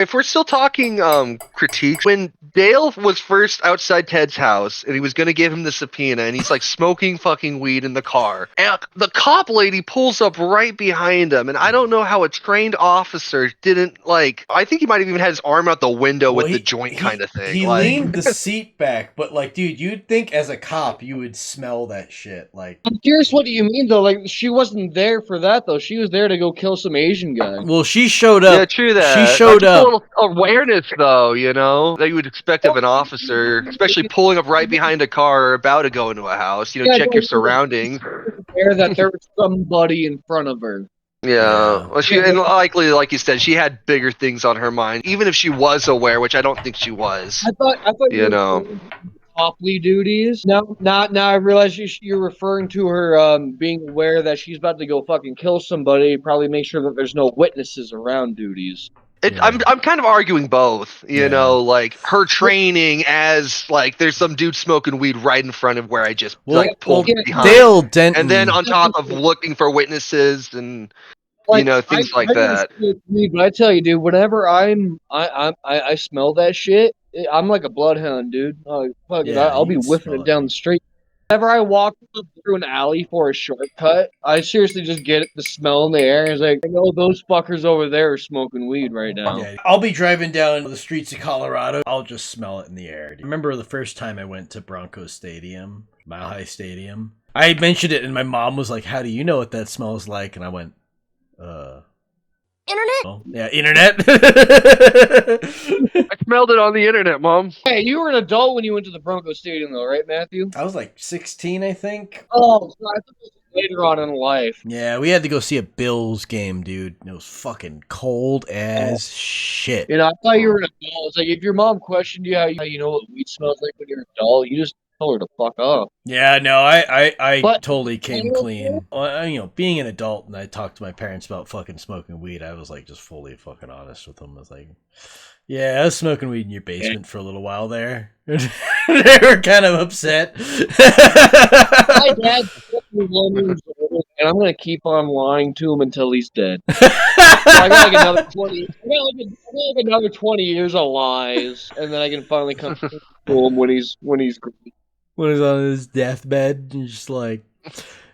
If we're still talking critiques, when Dale was first outside Ted's house and he was going to give him the subpoena and he's like smoking fucking weed in the car, and the cop lady pulls up right behind him, and I don't know how a trained officer didn't like. I think he might have even had his arm out the window with the joint kind of thing. He like, leaned the seat back, but like, dude, you'd think as a cop you would smell that shit. Like, I'm curious, what do you mean though? Like, she wasn't there for that though. She was there to go kill some Asian guy. well, she showed up. Yeah, true that. She showed just up. A little awareness, though, you know, that you would expect of an officer, especially pulling up right behind a car or about to go into a house. You know, check your surroundings. Aware that there was somebody in front of her. Yeah. Well, and likely, like you said, she had bigger things on her mind. Even if she was aware, which I don't think she was. I thought You know. Copley duties. Now I realize you're referring to her being aware that she's about to go fucking kill somebody. Probably make sure that there's no witnesses around duties. I'm kind of arguing both, you know, like her training as like there's some dude smoking weed right in front of where I just pulled behind. Dale Denton, and then on top of looking for witnesses and you know things like that. But I tell you, dude, whenever I smell that shit, I'm like a bloodhound, dude. I'll be whiffing it down the street. Whenever I walk through an alley for a shortcut, I seriously just get the smell in the air. It's like, I know those fuckers over there are smoking weed right now. Yeah, I'll be driving down the streets of Colorado. I'll just smell it in the air. I remember the first time I went to Broncos Stadium, Mile High Stadium. I mentioned it, and my mom was like, "How do you know what that smells like?" And I went, Internet? Oh, yeah, internet. I smelled it on the internet, Mom. Hey, you were an adult when you went to the Broncos Stadium, though, right, Matthew? I was like 16, I think. Oh, so I thought this was later on in life. Yeah, we had to go see a Bills game, dude. It was fucking cold as shit. You know, I thought you were an adult. It's like, if your mom questioned you how you know what weed smells like when you're an adult, you just tell her to fuck off. Yeah, no, I totally came clean. You know, being an adult and I talked to my parents about fucking smoking weed, I was like just fully fucking honest with them. I was like, yeah, I was smoking weed in your basement for a little while there. They were kind of upset. My dad's 51 years old, and I'm gonna keep on lying to him until he's dead. So I got like another 20. I got like another 20 years of lies, and then I can finally come to him when he's when he's on his deathbed, and just like,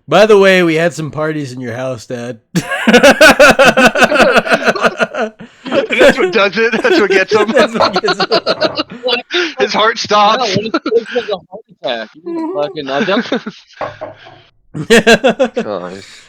by the way, we had some parties in your house, Dad. That's what does it. That's what gets him. His heart stops. It's like a heart attack. Fucking, Gosh.